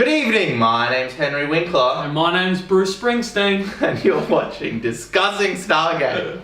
Good evening, my name's Henry Winkler. And my name's Bruce Springsteen. And you're watching Discussing Stargate.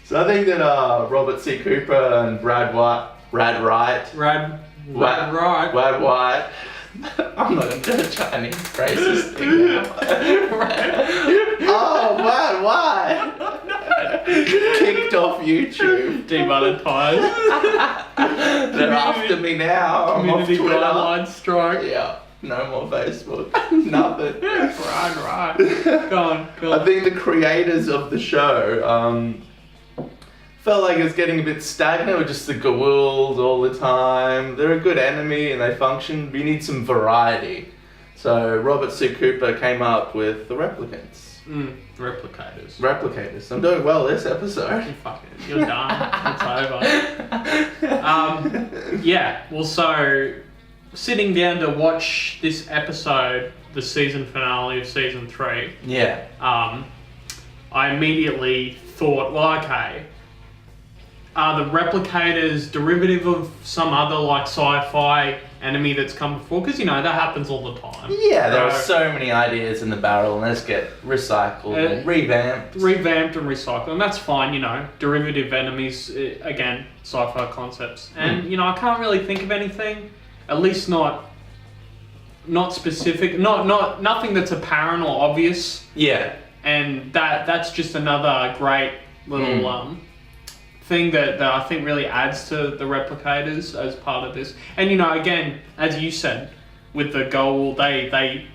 So I think that Robert C. Cooper and Brad White. I'm not gonna do a Chinese racist thing now. Oh, Brad White! Kicked off YouTube. Demonetized. They're after me now. I'm off Community Twitter. guideline strike. Yeah, no more Facebook. Nothing. Right. Go on. I think the creators of the show felt like it was getting a bit stagnant with just the Goa'uld all the time. They're a good enemy and they function, but you need some variety. So Robert C. Cooper came up with the Replicants. Replicators. I'm doing well this episode. You're done. It's over. Yeah, well, so sitting down to watch this episode, the season finale of season 3. Yeah. I immediately thought, well, okay, are the Replicators derivative of some other like sci-fi enemy that's come before? Because that happens all the time. Yeah, there are so many ideas in the barrel and they just get recycled and revamped. Revamped and recycled, and that's fine, derivative enemies, again, sci-fi concepts. And, I can't really think of anything, at least not specific, nothing that's apparent or obvious. Yeah. And that's just another great little thing that I think really adds to the Replicators as part of this. And again, as you said, with the Goa'uld,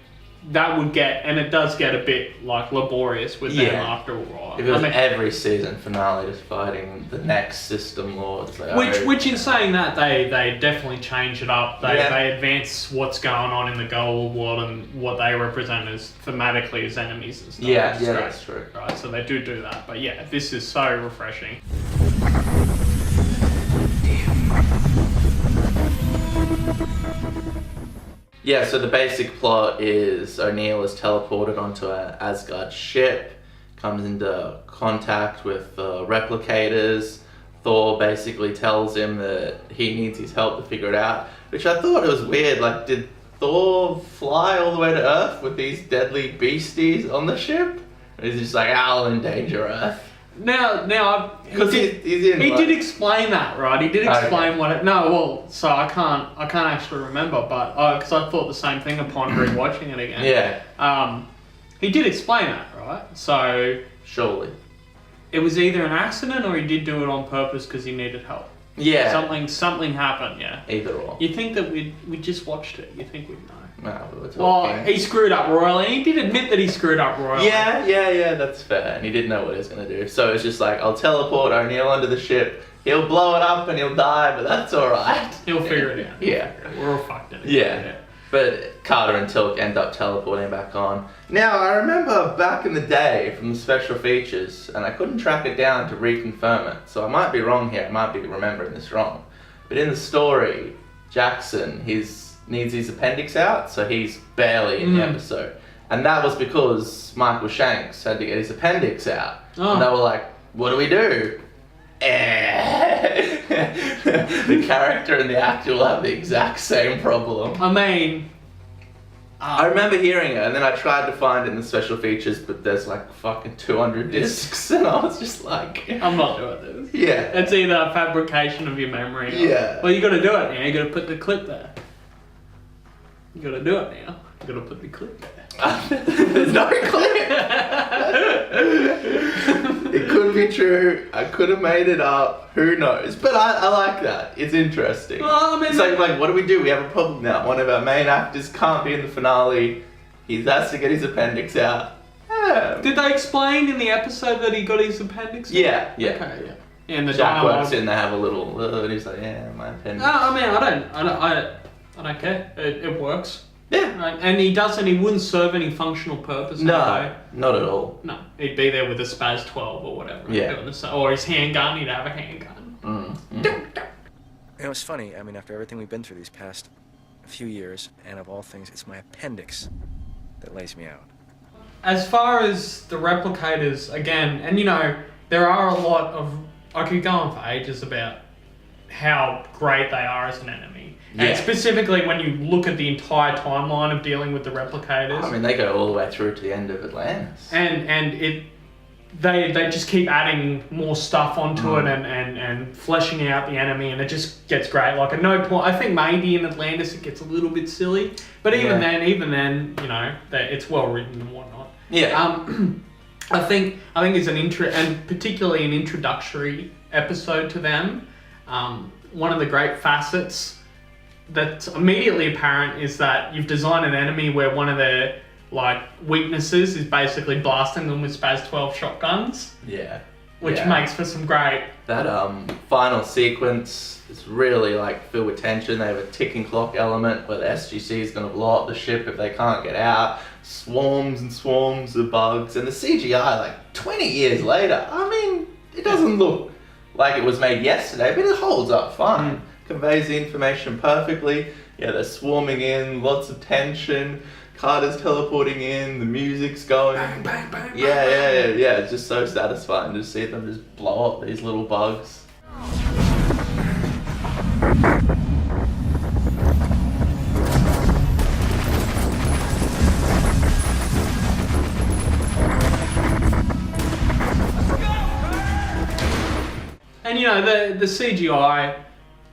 that would get, and it does get a bit like laborious with them after a while. If it was every season finale just fighting the next system lords. Which in saying that, they definitely change it up. They advance what's going on in the Goa'uld world and what they represent as thematically as enemies and stuff. Yeah, that's true. Right, so they do that. But yeah, this is so refreshing. Yeah, so the basic plot is O'Neill is teleported onto an Asgard ship, comes into contact with Replicators. Thor basically tells him that he needs his help to figure it out, which I thought it was weird. Like, did Thor fly all the way to Earth with these deadly beasties on the ship? Or is he just like, I'll endanger Earth? Now, because he did explain that, right? He did explain what it. No, well, so I can't actually remember, but because I thought the same thing upon rewatching it again. Yeah. He did explain that, right? So surely it was either an accident or he did do it on purpose because he needed help. Yeah. Something happened. Yeah. Either or. You think that we just watched it? You think we'd know? No, we were talking. Well, he screwed up royally. He did admit that he screwed up royally. Yeah, that's fair. And he didn't know what he was going to do. So it's just like, I'll teleport O'Neill onto the ship. He'll blow it up and he'll die, but that's alright. He'll figure it out. Yeah. We're all fucked in it. Yeah. But Carter and Tilk end up teleporting back on. Now, I remember back in the day from the special features, and I couldn't track it down to reconfirm it. So I might be wrong here. I might be remembering this wrong. But in the story, Jackson, needs his appendix out, so he's barely in the episode. And that was because Michael Shanks had to get his appendix out. Oh. And they were like, what do we do? The character and the actor will have the exact same problem. I mean... I remember hearing it, and then I tried to find it in the special features, but there's like fucking 200 discs, and I was just like... I'm not doing this. Yeah. It's either a fabrication of your memory or... Well, you gotta do it now. You gotta put the clip there. You gotta do it now. You gotta put the clip there. There's no clip. It could be true. I could have made it up. Who knows? But I like that. It's interesting. Well, I mean, it's like, what do? We have a problem now. One of our main actors can't be in the finale. He has to get his appendix out. Yeah. Did they explain in the episode that he got his appendix out? Yeah. Okay, yeah. And the Jack dialogue... works in, they have a little, and he's like, yeah, my appendix. No, I mean, I don't care. It works. Yeah. Right. And he wouldn't serve any functional purpose. No, not at all. No, he'd be there with a Spaz 12 or whatever. Yeah. Or his handgun, he'd have a handgun. It's funny, I mean, after everything we've been through these past few years, and of all things, it's my appendix that lays me out. as far as the replicators, again, and you know, there are a lot of... I could go on for ages about how great they are as an enemy. Yeah. And specifically when you look at the entire timeline of dealing with the replicators. I mean, they go all the way through to the end of Atlantis. And they just keep adding more stuff onto it and fleshing out the enemy, and it just gets great. Like at no point, I think maybe in Atlantis it gets a little bit silly, but even then, you know, it's well written and whatnot. Yeah. I think it's and particularly an introductory episode to them. One of the great facets that's immediately apparent is that you've designed an enemy where one of their like weaknesses is basically blasting them with Spaz 12 shotguns. Yeah. Which makes for some great... That final sequence is really like filled with tension. They have a ticking clock element where the SGC is going to blow up the ship if they can't get out. Swarms and swarms of bugs. And the CGI, like 20 years later, I mean, it doesn't look like it was made yesterday, but it holds up fine. Conveys the information perfectly. Yeah, they're swarming in, lots of tension. Carter's teleporting in, the music's going. Bang, bang, bang, yeah. It's just so satisfying to see them just blow up these little bugs. And you know, the CGI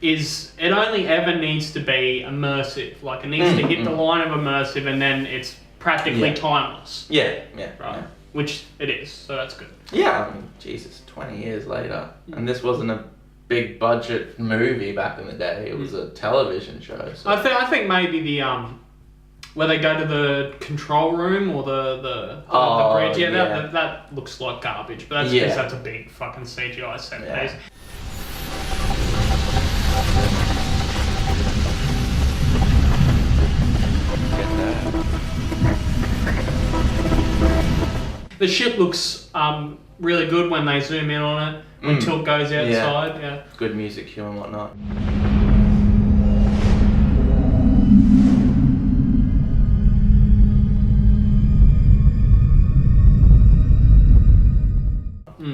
it only ever needs to be immersive. Like it needs to hit the line of immersive, and then it's practically timeless. Yeah. Right. Yeah. Which it is, so that's good. Yeah, I mean, Jesus, 20 years later. And this wasn't a big budget movie back in the day. It was a television show. So. I think maybe the where they go to the control room or the bridge. Yeah, that looks like garbage, but that's because that's a big fucking CGI set piece. The ship looks really good when they zoom in on it, when Tilt goes outside. Yeah. Good music cue and whatnot.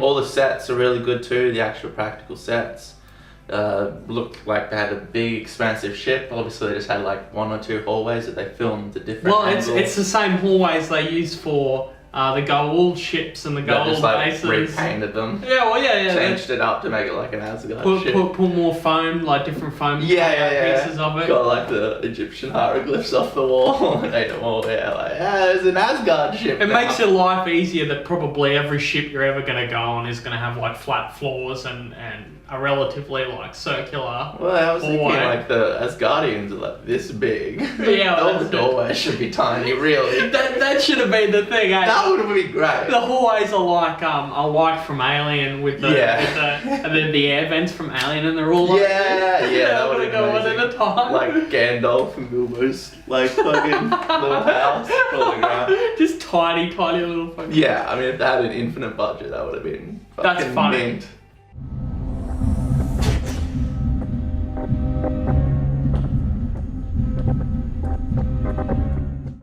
All the sets are really good too, the actual practical sets. Looked like they had a big expansive ship. Obviously they just had like one or two hallways that they filmed the different angles. It's the same hallways they use for the Goa'uld ships and the Goa'uld just like bases. repainted them. Yeah. Changed it up to make it like an Asgard ship. Put more foam, like different foam pieces of it. Got like the Egyptian hieroglyphs off the wall. Made them all there's an Asgard ship. It makes your life easier that probably every ship you're ever going to go on is going to have like flat floors and a relatively like circular. Well, I was thinking hallway. like the Asgardians are like this big. Yeah, all the doorways should be tiny, really. that should have been the thing. That would have been great. The hallways are like from Alien with the and then the air vents from Alien, and they're all like that would have go one at a time. Like Gandalf and Bilbo's like fucking little house rolling around. Just tiny little fucking. Yeah, I mean if they had an infinite budget, that would have been fucking That's funny. mint.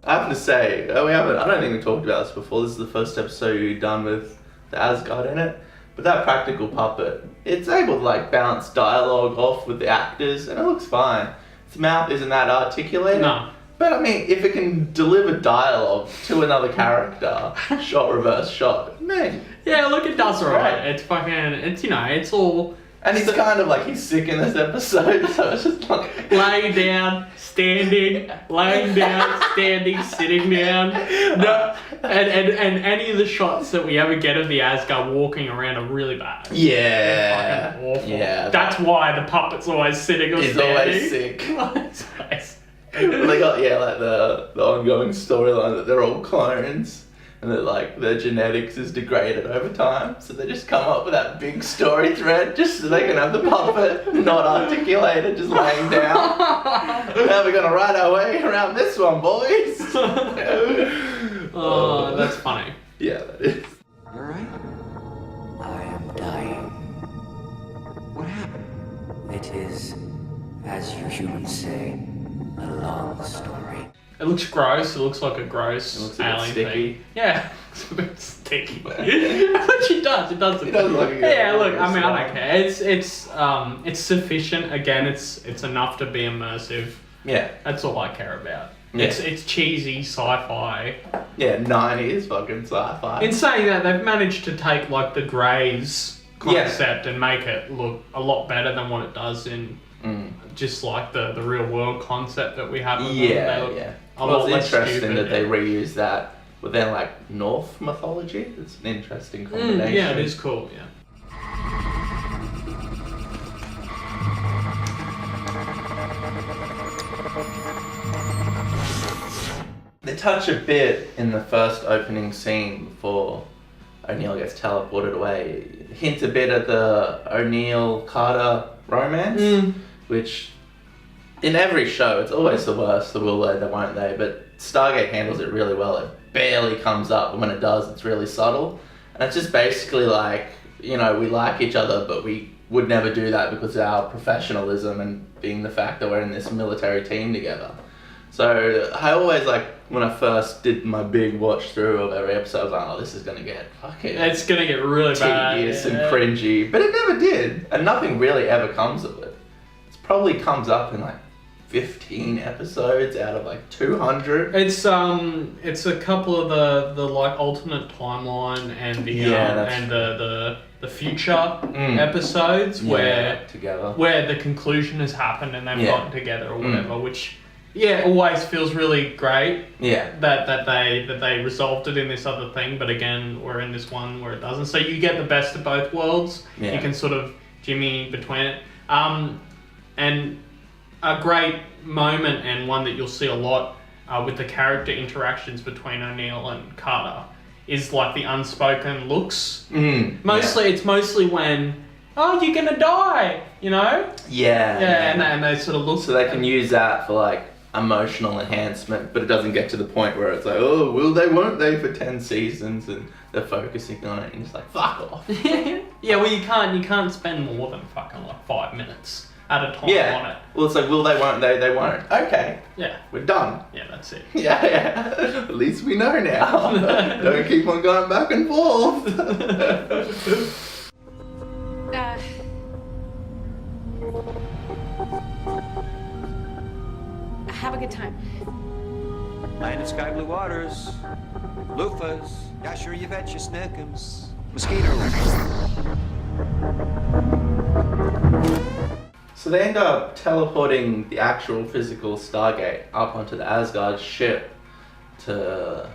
I have to say, I don't think we talked about this before. This is the first episode we've done with the Asgard in it. But that practical puppet, it's able to like bounce dialogue off with the actors, and it looks fine. Its mouth isn't that articulated. No. But I mean, if it can deliver dialogue to another character, shot, reverse shot, man. Yeah, look, it does alright. Right. It's fucking, it's all... And he's kind of like, he's sick in this episode, so it's just like... laying down, standing, laying down, standing, sitting down. No, and any of the shots that we ever get of the Asgard walking around are really bad. Yeah. They're fucking awful. Yeah. That's why the puppet's always sitting or He's standing. always sick. It's always- They got like the ongoing storyline that they're all clones and that like their genetics is degraded over time, so they just come up with that big story thread just so they can have the puppet not articulated, just laying down. How are we gonna ride our way around this one, boys? Oh, that's funny. Yeah, that is. You're right. I am dying. What happened? It is, as you humans say, a long story. It looks gross. It looks like a gross It looks a bit alien sticky. thing. Yeah, it's a bit sticky. Which it does. It does. It does look like yeah, a look. I mean, I slime. don't care. It's sufficient. Again, it's enough to be immersive. Yeah. That's all I care about. Yeah. It's cheesy sci-fi. Yeah, 90s fucking sci-fi. In saying that, they've managed to take like the Greys concept and make it look a lot better than what it does in just like the real world concept that we have. With them. They look a lot Well, it's less interesting stupid, that they reuse that within like Norse mythology. It's an interesting combination. yeah, it is cool. Yeah. They touch a bit in the first opening scene before O'Neill gets teleported away. Hint a bit at the O'Neill-Carter romance, which in every show, it's always the worst, the will they, the won't they, but Stargate handles it really well. It barely comes up, and when it does, it's really subtle. And it's just basically like, you know, we like each other, but we would never do that because of our professionalism and being the fact that we're in this military team together. So I always like, when I first did my big watch through of every episode, I was like, oh, this is going to get fucking It's gonna get really bad. tedious and cringy. But it never did. And nothing really ever comes of it. It probably comes up in like 15 episodes out of like 200. It's a couple of the like alternate timeline and the future episodes where together. where the conclusion has happened and they've gotten together or whatever, which always feels really great. Yeah. That they resolved it in this other thing, but again, we're in this one where it doesn't. So you get the best of both worlds. Yeah. You can sort of jimmy between it. And a great moment and one that you'll see a lot with the character interactions between O'Neill and Carter is like the unspoken looks. It's mostly when, oh, you're gonna die, you know? Yeah. And they sort of look. So they can use that for like emotional enhancement, but it doesn't get to the point where it's like, oh, will they, won't they for 10 seasons, and they're focusing on it and it's like, fuck off. Yeah, well, you can't spend more than fucking like 5 minutes at a time on it. Well, it's like, will they, won't they, they won't. Okay. Yeah. We're done. Yeah, that's it. Yeah. At least we know now. Don't keep on going back and forth. Have a good time. Land of sky blue waters, loofahs. Yeah, sure you bet your snookums. Mosquitoes. So they end up teleporting the actual physical Stargate up onto the Asgard ship to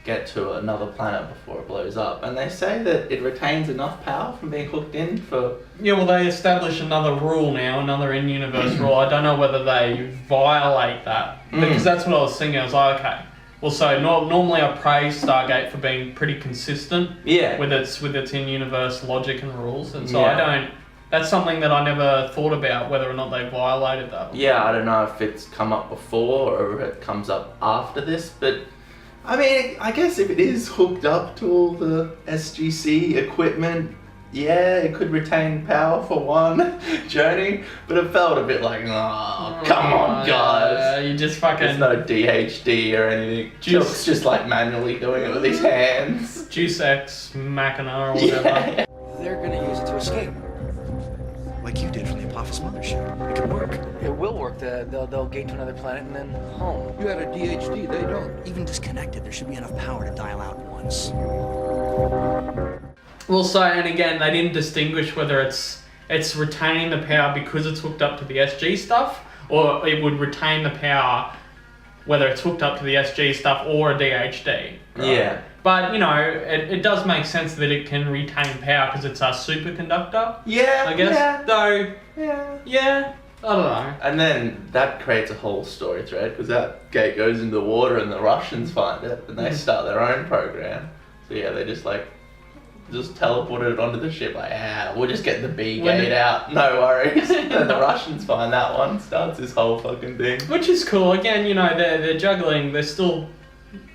get to another planet before it blows up. And they say that it retains enough power from being hooked in for... Yeah, well, they establish another rule now, another in-universe rule. I don't know whether they violate that, because that's what I was thinking. I was like, okay. Well, so normally I praise Stargate for being pretty consistent with its in-universe logic and rules, and so I don't... That's something that I never thought about, whether or not they violated that. Yeah, I don't know if it's come up before or if it comes up after this, but I mean, I guess if it is hooked up to all the SGC equipment, yeah, it could retain power for one journey, but it felt a bit like, oh, come on, guys. You just fucking... There's no DHD or anything. Chuck's just like manually doing it with his hands. Juice X Machina or whatever. Yeah. They're gonna use it to escape. Like you did from the Apophis mothership. It could work. It will work. They'll gate to another planet and then home. You had a DHD, they don't. Even disconnected, there should be enough power to dial out once. Well, so, and again, they didn't distinguish whether it's retaining the power because it's hooked up to the SG stuff, or it would retain the power whether it's hooked up to the SG stuff or a DHD. Right? Yeah. But, you know, it does make sense that it can retain power because it's a superconductor. Yeah, I guess. yeah. Though, yeah, I don't know. And then that creates a whole story thread because that gate goes into the water and the Russians find it and they start their own program. So yeah, they just teleported it onto the ship like, we'll just get the B gate out, no worries. Then the Russians find that one, starts this whole fucking thing. Which is cool. Again, you know, they're juggling, they're still...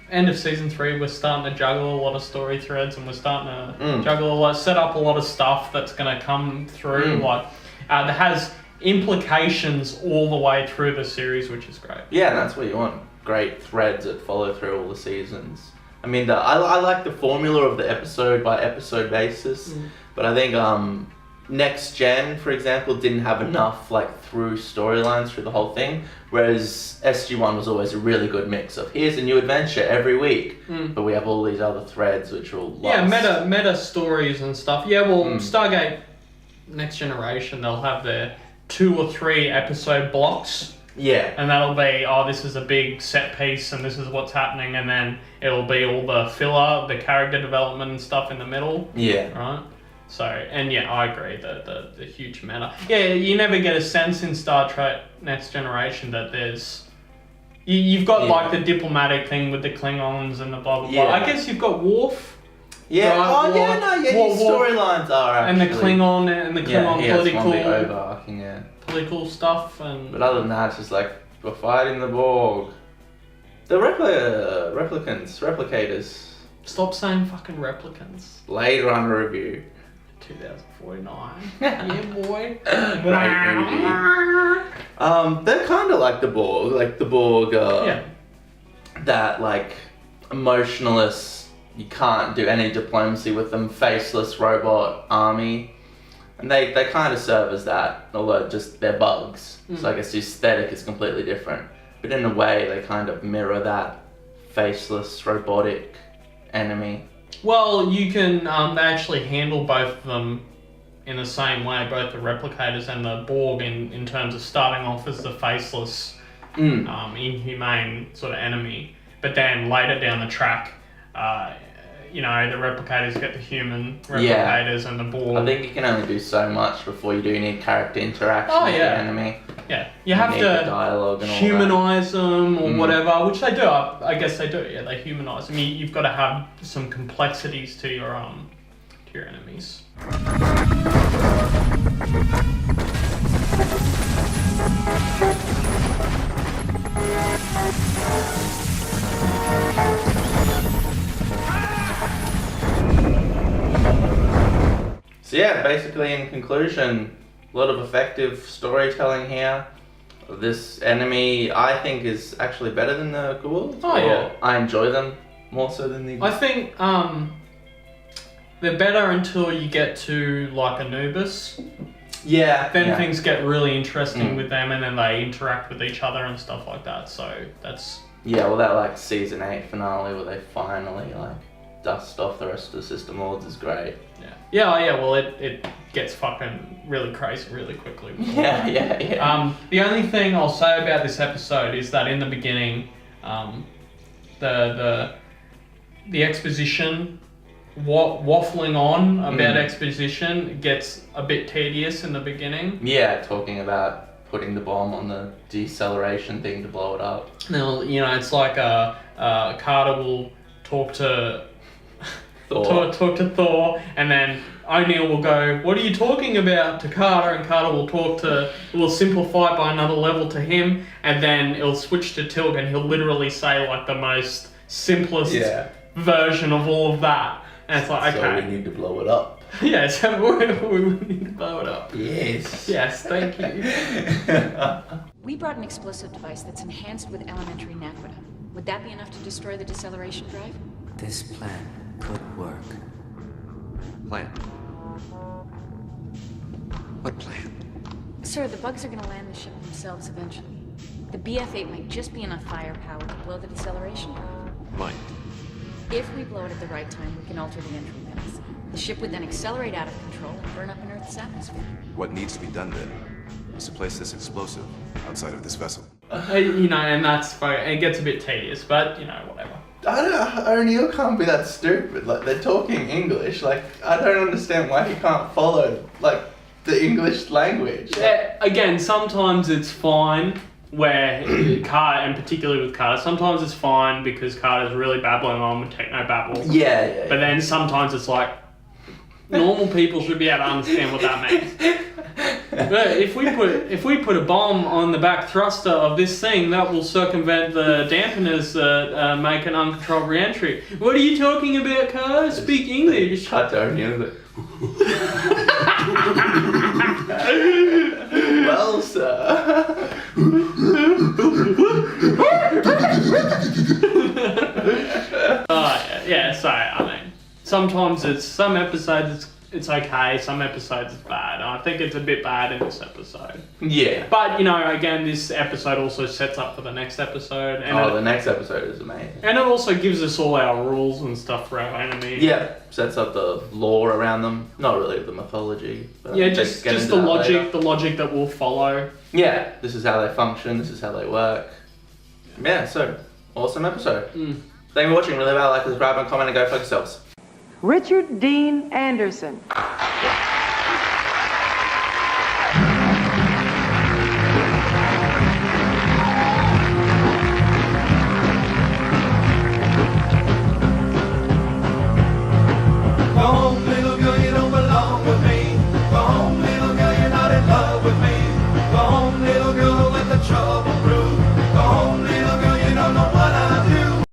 End of season 3, we're starting to juggle a lot of story threads, and we're starting to set up a lot of stuff that's going to come through. Like, that has implications all the way through the series, which is great. Yeah, that's what you want. great threads that follow through all the seasons. I mean, I like the formula of the episode by episode basis, but I think Next Gen, for example, didn't have enough like through storylines through the whole thing, whereas SG-1 was always a really good mix of here's a new adventure every week, but we have all these other threads which are all lost. Yeah, meta stories and stuff. Yeah, well, Stargate Next Generation, they'll have their 2 or 3 episode blocks. Yeah. And that'll be, this is a big set piece and this is what's happening, and then it'll be all the filler, the character development and stuff in the middle. Yeah. Right? So, and yeah, I agree, the huge meta. Yeah, you never get a sense in Star Trek Next Generation that there's... You've got like the diplomatic thing with the Klingons and the blah blah blah. I guess you've got Worf. Yeah. Right? His storylines are actually... And the Klingon overarching, political stuff and... But other than that, it's just like, we're fighting the Borg. The replicators. Stop saying fucking replicants. Blade Runner review. 2049. Yeah, boy. Great movie. They're kind of like the Borg. Like the Borg, that like emotionless, you can't do any diplomacy with them, faceless robot army. And they kind of serve as that, although just they're bugs. So I guess the aesthetic is completely different. But in a way, they kind of mirror that faceless, robotic enemy. Well, you can they actually handle both of them in the same way, both the Replicators and the Borg, in terms of starting off as the faceless, inhumane sort of enemy. But then later down the track, the Replicators get the human Replicators and the Borg. I think you can only do so much before you do need character interaction with the enemy. Yeah, you have to dialogue and humanize them or whatever, which they do. I guess they do. Yeah, they humanize them. You've got to have some complexities to your enemies. So yeah, basically in conclusion, a lot of effective storytelling here. This enemy, I think, is actually better than the Goa'uld. Oh yeah. I enjoy them more so than the... I think they're better until you get to like Anubis. Yeah. Then things get really interesting with them, and then they interact with each other and stuff like that. So that's... Yeah, well that like season 8 finale where they finally like dust off the rest of the System Lords is great. Yeah, well it gets fucking really crazy really quickly. Yeah. The only thing I'll say about this episode is that in the beginning, the exposition, waffling on about exposition gets a bit tedious in the beginning. Yeah, talking about putting the bomb on the deceleration thing to blow it up. Now, it's like Carter will talk to Thor. Talk to Thor, and then O'Neill will go, "What are you talking about?" to Carter, and Carter will simplify it by another level to him, and then it'll switch to Tilk, and he'll literally say like the most simplest version of all of that, and it's like, okay, so we need to blow it up. Yeah, so we need to blow it up. Yes, thank you. We brought an explosive device that's enhanced with elementary naquita. Would that be enough to destroy the deceleration drive? This plan could work. Plan? What plan? Sir, the bugs are going to land the ship themselves eventually. The BF-8 might just be enough firepower to blow the deceleration drive. Might. If we blow it at the right time, we can alter the entry limits. The ship would then accelerate out of control and burn up in Earth's atmosphere. What needs to be done then is to place this explosive outside of this vessel. And that's fine. It gets a bit tedious, but whatever. O'Neill can't be that stupid. Like, they're talking English. Like, I don't understand why he can't follow like the English language. Again, sometimes it's fine where Carter, and particularly with Carter, sometimes it's fine because Carter's really babbling on with techno babble. Yeah. But then sometimes it's like normal people should be able to understand what that means. But if we put a bomb on the back thruster of this thing, that will circumvent the dampeners that make an uncontrolled re-entry. What are you talking about, Carter? Speak English. I don't know. Well, sir. say? I mean, sometimes some episodes it's okay, some episodes it's bad. I think it's a bit bad in this episode. Yeah. But, you know, again, this episode also sets up for the next episode. And the next episode is amazing. And it also gives us all our rules and stuff for our enemies. Yeah, sets up the lore around them. Not really the mythology. But Yeah, just the logic that we'll follow. Yeah, this is how they function, this is how they work. Yeah, so, awesome episode. Thank you for watching. Really well, like, subscribe, and comment, and go fuck yourselves. Richard Dean Anderson.